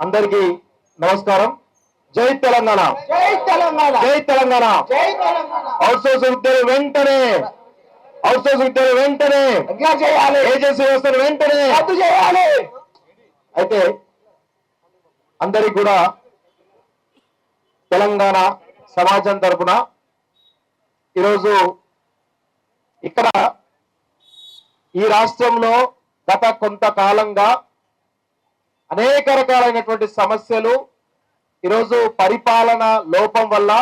అందరికీ నమస్కారం. జై తెలంగాణ, జై తెలంగాణ, జై తెలంగాణ. జై తెలంగాణ. అవుట్సోర్సింగ్ ఉద్యోగులు వెంటనే, అవుట్సోర్సింగ్ ఉద్యోగులు వెంటనే ఎట్లా చేయాలి? ఏజెన్సీ వ్యవస్థను వెంటనే రద్దు చేయాలి. అయితే అందరికి కూడా తెలంగాణ సమాజం తరపున ఈరోజు ఇక్కడ ఈ రాష్ట్రంలో గత కొంతకాలంగా అనేక రకాలైనటువంటి సమస్యలు ఈరోజు పరిపాలన లోపం వల్ల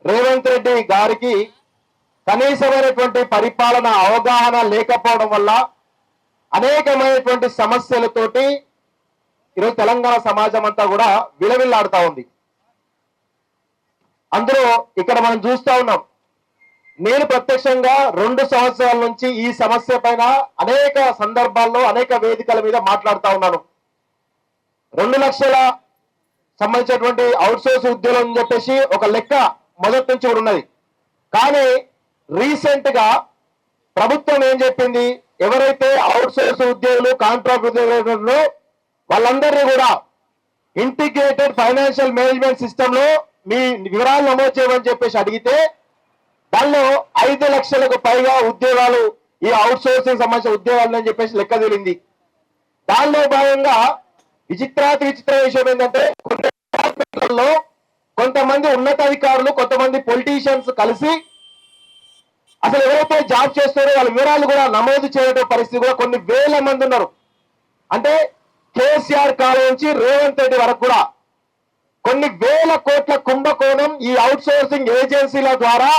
రేవంత్ రెడ్డి గారికి కనీసమైనటువంటి పరిపాలన అవగాహన లేకపోవడం వల్ల అనేకమైనటువంటి సమస్యలతోటి ఈరోజు తెలంగాణ సమాజం అంతా కూడా విలవిల్లాడుతా ఉంది. అందులో ఇక్కడ మనం చూస్తా ఉన్నాం, నేను ప్రత్యక్షంగా 2 సంవత్సరాల నుంచి ఈ సమస్య పైన అనేక సందర్భాల్లో అనేక వేదికల మీద మాట్లాడుతా ఉన్నాను. 2 లక్షల సంబంధించినటువంటి అవుట్సోర్స్ ఉద్యోగం అని చెప్పేసి ఒక లెక్క మొదటి నుంచి కూడా ఉన్నది. కానీ రీసెంట్ గా ప్రభుత్వం ఏం చెప్పింది, ఎవరైతే అవుట్సోర్స్ ఉద్యోగులు కాంట్రాక్ట్ ఉద్యోగులు వాళ్ళందరినీ కూడా ఇంటిగ్రేటెడ్ ఫైనాన్షియల్ మేనేజ్మెంట్ సిస్టమ్ లో మీ వివరాలు నమోదు చేయమని చెప్పేసి అడిగితే దానిలో 5 లక్షలకు పైగా ఉద్యోగాలు ఈ అవుట్ సోర్సింగ్ సంబంధించిన ఉద్యోగాలు అని చెప్పేసి లెక్క తేలింది. దానిలో భాగంగా విచిత్ర విషయం ఏంటంటే కొన్ని డిపార్ట్మెంట్లలో కొంతమంది ఉన్నతాధికారులు కొంతమంది పొలిటీషియన్స్ కలిసి అసలు ఎవరైతే జాబ్ చేస్తారో వాళ్ళ వివరాలు కూడా నమోదు చేయడం పరిస్థితి కూడా కొన్ని వేల మంది ఉన్నారు. అంటే కేసీఆర్ కాలం నుంచి రేవంత్ రెడ్డి వరకు కూడా కొన్ని వేల కోట్ల కుంభకోణం ఈ అవుట్ సోర్సింగ్ ఏజెన్సీల ద్వారా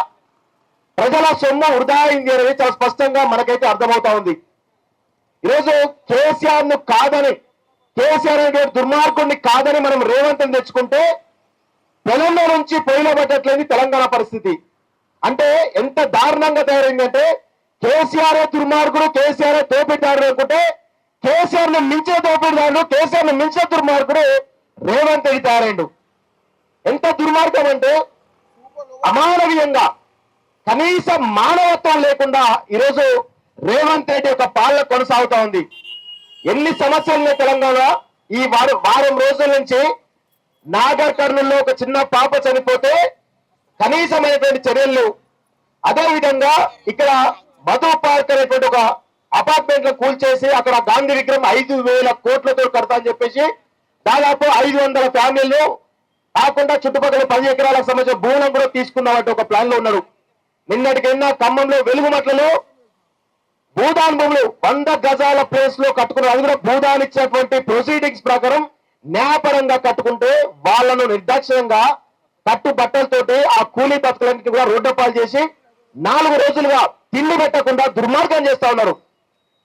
ప్రజల సొమ్ము వృధా అయింది అనేది చాలా స్పష్టంగా మనకైతే అర్థమవుతా ఉంది. ఈరోజు కేసీఆర్ ను కాదని, కేసీఆర్ అనే దుర్మార్గుడిని కాదని మనం రేవంత్ తెచ్చుకుంటే తెలంగాణ నుంచి పొయ్యిలో పట్టట్లేదు తెలంగాణ పరిస్థితి. అంటే ఎంత దారుణంగా తయారైందంటే కేసీఆర్ దుర్మార్గుడు, కేసీఆర్ దోపిడీదారుడు అనుకుంటే కేసీఆర్ ను మించిన దోపిడీదారుడు, కేసీఆర్ ను మించిన దుర్మార్గుడు రేవంత్ రెడ్డి తయారైండు. ఎంత దుర్మార్గం అంటే అమానవీయంగా కనీస మానవత్వం లేకుండా ఈరోజు రేవంత్ రెడ్డి యొక్క పాలన కొనసాగుతా ఉంది. ఎన్ని సమస్యలు తెలంగాణ ఈ వారం రోజుల నుంచి నాగర్ కర్నూలులో ఒక చిన్న పాప చనిపోతే కనీసమైనటువంటి చర్యలు, అదే విధంగా ఇక్కడ మధు పార్క్ అనేటువంటి ఒక అపార్ట్మెంట్ లో కూల్చేసి అక్కడ గాంధీ విగ్రహం 5,000 కోట్లతో కడతా అని చెప్పేసి దాదాపు 500 ఫ్యామిలీలు కాకుండా చుట్టుపక్కల 10 ఎకరాలకు సంబంధించిన భూములను కూడా తీసుకున్నామంటే ఒక ప్లాన్ లో ఉన్నారు. నిన్నటికైనా ఖమ్మంలో వెలుగుమట్లలో భూదాన్ భూములు 100 గజాల ప్లేస్ లో కట్టుకున్నారు. అది కూడా భూదాన్ ఇచ్చినటువంటి ప్రొసీడింగ్స్ ప్రకారం న్యాయపరంగా కట్టుకుంటే వాళ్లను నిర్దాక్షిణ్యంగా కట్టు బట్టలతోటి ఆ కూలీ బతుకులన్నింటినీ కూడా రోడ్డపాలు చేసి 4 రోజులుగా తిండి పెట్టకుండా దుర్మార్గం చేస్తా ఉన్నారు.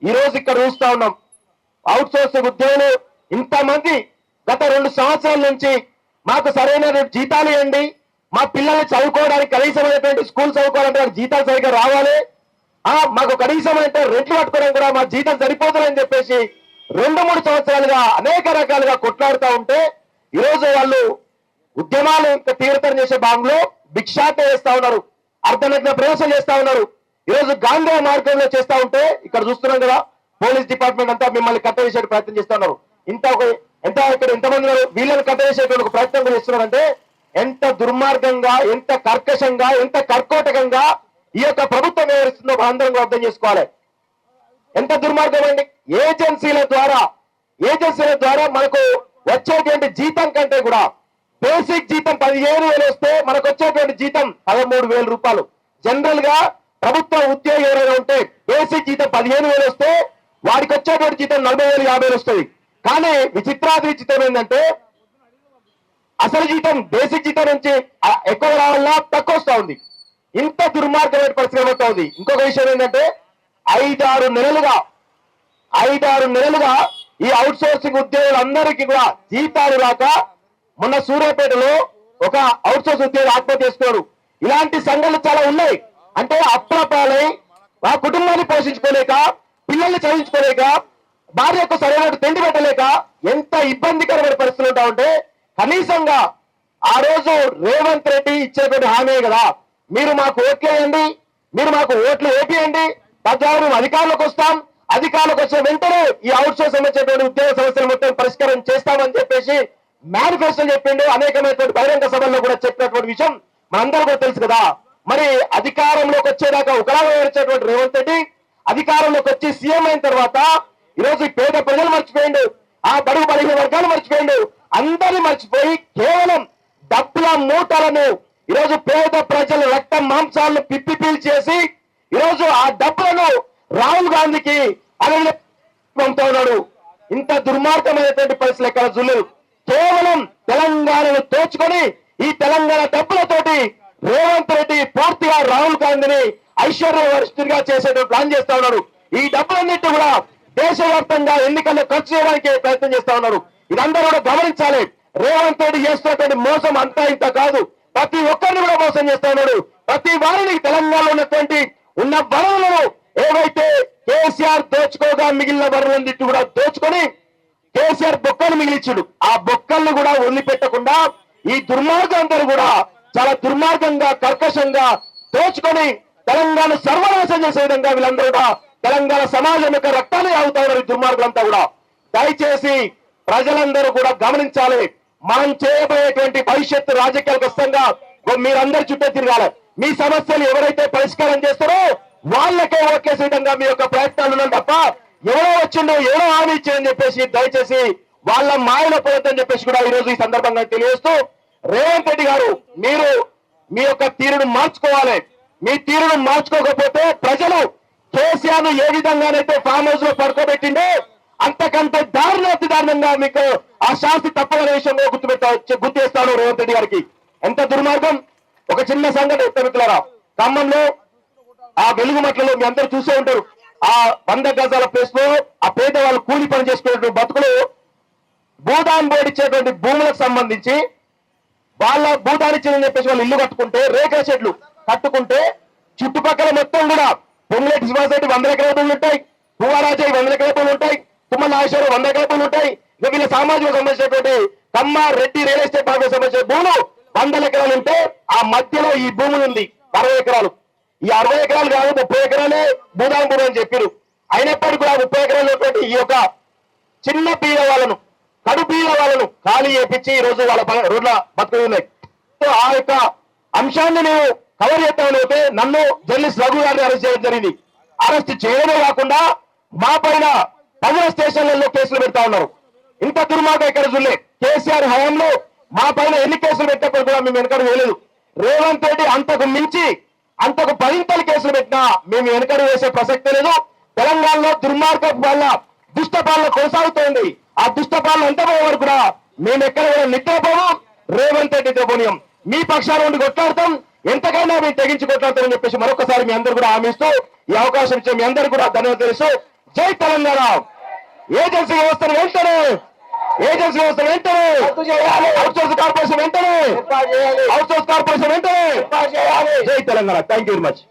ఈ రోజు ఇక్కడ చూస్తా ఉన్నాం, అవుట్ సోర్సింగ్ ఉద్యోగులు ఇంతమంది గత 2 సంవత్సరాల నుంచి మాకు సరైన జీతాలు ఇవ్వండి, మా పిల్లల్ని చదువుకోవడానికి కనీసమైనటువంటి స్కూల్ చదువుకోవాలంటే జీతాలు సరిగ్గా రావాలి, మాకు కనీసమైనటువంటి రెంట్లు కట్టుకోవడానికి కూడా మా జీతం సరిపోతుందని చెప్పేసి 2-3 సంవత్సరాలుగా అనేక రకాలుగా కొట్లాడుతూ ఉంటే ఈరోజు వాళ్ళు ఉద్యమాలు ఇంకా తీవ్రతరం చేసే భాగంలో భిక్షాటన చేస్తా ఉన్నారు, అర్ధనగ్న ప్రవేశం చేస్తా ఉన్నారు. ఈరోజు గాంధీ మార్గంలో చేస్తా ఉంటే ఇక్కడ చూస్తున్నాం కదా, పోలీస్ డిపార్ట్మెంట్ అంతా మిమ్మల్ని కట్టవేసే ప్రయత్నం చేస్తా ఉన్నారు. ఇక్కడ ఎంతమంది వీళ్ళని కట్టవేసేటువంటి ఒక ప్రయత్నం కూడా చేస్తున్నారంటే ఎంత దుర్మార్గంగా, ఎంత కర్కశంగా, ఎంత కర్కోటకంగా ఈ యొక్క ప్రభుత్వం వ్యవహరిస్తుందో అందరం అర్థం చేసుకోవాలి. ఎంత దుర్మార్గం అండి. ఏజెన్సీల ద్వారా మనకు వచ్చేటువంటి జీతం కంటే కూడా బేసిక్ జీతం 15,000 వస్తే మనకు వచ్చేటువంటి జీతం 13,000 రూపాయలు. జనరల్ గా ప్రభుత్వ ఉద్యోగి ఎవరైనా ఉంటే బేసిక్ జీతం 15,000 వస్తే వారికి వచ్చేటువంటి జీతం 40,000, 50,000 వస్తుంది. కానీ విచిత్రం ఏంటంటే అసలు జీతం బేసిక్ జీతం నుంచి ఎక్కువ రావాలన్నా తక్కువ వస్తా ఉంది. ఇంత దుర్మార్గమైన పరిస్థితి అవుతా ఉంది. ఇంకొక విషయం ఏంటంటే 5-6 నెలలుగా ఈ అవుట్ సోర్సింగ్ ఉద్యోగులందరికీ కూడా జీతాలు రాక మొన్న సూర్యాపేటలో ఒక అవుట్ సోర్స్ ఉద్యోగి ఆత్మహత్య చేసుకున్నాడు. ఇలాంటి సంఘటనలు చాలా ఉన్నాయి. అంటే అప్రపాలై ఆ కుటుంబాన్ని పోషించుకోలేక, పిల్లల్ని చదివించుకోలేక, భార్యకు సరైన తిండి పెట్టలేక ఎంత ఇబ్బందికరమైన పరిస్థితులు ఉంటా ఉంటే కనీసంగా ఆ రోజు రేవంత్ రెడ్డి ఇచ్చేటువంటి హామీ కదా, మీరు మాకు ఓట్లు వేయండి, మీరు మాకు ఓట్లు వేపియండి, తద్వారా మేము అధికారంలోకి వస్తాం, అధికారులకు వచ్చిన వెంటనే ఈ అవుట్ సోర్స్ సంబంధించినటువంటి ఉద్యోగ సమస్యలు మొత్తం పరిష్కారం చేస్తామని చెప్పేసి మేనిఫెస్టో చెప్పిండు. అనేకమైనటువంటి బహిరంగ సభల్లో కూడా చెప్పినటువంటి విషయం మనందరూ కూడా తెలుసు కదా. మరి అధికారంలోకి వచ్చేదాకా ఒకలాగా వచ్చేటువంటి రేవంత్ రెడ్డి అధికారంలోకి వచ్చి సీఎం అయిన తర్వాత ఈరోజు ఈ పేద ప్రజలు మర్చిపోయిండు, ఆ బడుగు బలహీన వర్గాలు మర్చిపోయిండు, అందరినీ మర్చిపోయి కేవలం డబ్బుల మూటలను ఈరోజు పేద ప్రజల రక్తం మాంసాలను పిప్పి పీల్చేసి ఈరోజు ఆ డబ్బులను రాహుల్ గాంధీకి అనే పంపుతా ఉన్నాడు. ఇంత దుర్మార్గమైనటువంటి పరిస్థితులు ఎక్కడ జుల్లు. కేవలం తెలంగాణను దోచుకొని ఈ తెలంగాణ డబ్బులతోటి రేవంత్ రెడ్డి పూర్తిగా రాహుల్ గాంధీని ఐశ్వర్యవరిష్ఠుడిగా చేసేటువంటి ప్లాన్ చేస్తా ఉన్నాడు. ఈ డబ్బులన్నింటి కూడా దేశవ్యాప్తంగా ఎన్నికల్లో ఖర్చు చేయడానికి ప్రయత్నం చేస్తా ఉన్నారు. ఇదందరూ కూడా గమనించాలి. రేవంత్ రెడ్డి చేస్తున్నటువంటి మోసం అంతా ఇంత కాదు, ప్రతి ఒక్కరిని కూడా మోసం చేస్తా ఉన్నాడు. ప్రతి వారిని తెలంగాణలో ఉన్నటువంటి ఉన్న వనరులను ఏవైతే కేసీఆర్ దోచుకోగా మిగిలిన వనరులన్నింటి కూడా దోచుకొని కేసీఆర్ బొక్కలు మిగిలిచ్చుడు. ఆ బొక్కల్ని కూడా వదిలిపెట్టకుండా ఈ దుర్మార్గందరూ కూడా చాలా దుర్మార్గంగా కర్కశంగా దోచుకొని తెలంగాణ సర్వనాశం చేసే విధంగా వీళ్ళందరూ కూడా తెలంగాణ సమాజం యొక్క రక్తాన్ని ఆగుతా ఉన్నారు ఈ దుర్మార్గులంతా కూడా. దయచేసి ప్రజలందరూ కూడా గమనించాలి. మనం చేయబోయేటువంటి భవిష్యత్తు రాజకీయాలకు వస్తంగా మీరందరి చుట్టే తిరగాలి. మీ సమస్యలు ఎవరైతే పరిష్కారం చేస్తారో వాళ్ళకే ఓట్లేసే విధంగా మీ యొక్క ప్రయత్నాలు ఉన్నాయి తప్ప ఎవరో వచ్చిండో ఎవరో హామీ ఇచ్చిందని చెప్పేసి దయచేసి వాళ్ళ మాయలో పోవద్దని చెప్పేసి కూడా ఈ రోజు ఈ సందర్భంగా తెలియజేస్తూ, రేవంత్ రెడ్డి గారు మీరు మీ యొక్క తీరును మార్చుకోవాలి. మీ తీరును మార్చుకోకపోతే ప్రజలు కేసీఆర్ ను ఏ విధంగానైతే ఫామ్ హౌస్ లో పడుకోబెట్టిండో అంతకంటే దారుణాతి దారుణంగా మీకు ఆ శాస్తి తప్పదనే విషయంలో గుర్తు చేస్తాను రేవంత్ రెడ్డి గారికి. ఎంత దుర్మార్గం. ఒక చిన్న సంఘటన మిత్రులారా, ఖమ్మంలో ఆ వెలుగుమట్లలో మీ అందరూ చూసే ఉంటారు. ఆ 100 గజాల ప్లేస్ లో ఆ పేదవాళ్ళు కూలి పని చేసుకునేటువంటి బతుకులు భూదాన్ బోర్డు ఇచ్చేటువంటి భూములకు సంబంధించి వాళ్ళ భూదానిచ్చిందని చెప్పేసి వాళ్ళు ఇల్లు కట్టుకుంటే రేఖల షెడ్లు కట్టుకుంటే చుట్టుపక్కల మొత్తం కూడా పొంగులేటి శ్రీనివాసరెడ్డి 100 ఎకరాల భూములు ఉంటాయి, పువ్వారాజయ్య 100 ఎకరాల భూములు ఉంటాయి, తుమ్మల నాగేశ్వరరావు 100 ఎకరాల భూములు ఉంటాయి. ఇంకా వీళ్ళ సామాజిక సంబంధించినటువంటి కమ్మ రెడ్డి రియల్ ఎస్టేట్ పార్టీకి సంబంధించిన భూములు 100 ఎకరాలు ఉంటే ఆ మధ్యలో ఈ భూములు ఉంది 60 ఎకరాలు. ఈ 60 ఎకరాలు కాదు 30 ఎకరాలే భూదాన్ భూమి అని చెప్పారు. అయినప్పటికీ కూడా 30 ఎకరాలు ఉన్నటువంటి ఈ యొక్క చిన్న పీల వాళ్ళను కడు పీల వాళ్ళను ఖాళీ చేపించి ఈ రోజు వాళ్ళ రోడ్ల బతుకులు ఉన్నాయి. ఆ యొక్క అంశాన్ని నేను కవర్ చేస్తామని అయితే నన్ను జర్నలిస్ట్ రఘు గారిని అరెస్ట్ చేయడం జరిగింది. అరెస్ట్ చేయడమే కాకుండా మా పైన పౌర స్టేషన్లలో కేసులు పెడతా ఉన్నారు. ఇంత దుర్మార్గం ఇక్కడ చూడలే. కేసీఆర్ హయాంలో మా పైన ఎన్ని కేసులు పెట్టినప్పుడు కూడా మేము వెనకడు వేయలేదు. రేవంత్ రెడ్డి అంతకు మించి అంతకు 10 కేసులు పెట్టినా మేము వెనకడు వేసే ప్రసక్తే లేదు. తెలంగాణలో దుర్మార్గం వల్ల దుష్ట పాలన కొనసాగుతోంది. ఆ దుష్ట పాలన ఎంత పోయే వరకు కూడా మేము ఎక్కడ కూడా నిద్రపోము, రేవంత్ రెడ్డి నిద్రపోనియం. మీ పక్షాల నుండి కొట్లాడతాం, ఎంతకైనా మేము తెగించి కొట్లాడతామని చెప్పేసి మరొకసారి మీ అందరూ కూడా హామీ ఇస్తూ ఈ అవకాశం ఇచ్చే మీ అందరూ కూడా ధన్యవాదాలు తెలుసు. జై తెలంగాణ. ఏజెన్సీ వ్యవస్థను వెంటనే అవుట్సోర్స్ కార్పొరేషన్ వెంటనే జై Telangana. Thank you very much.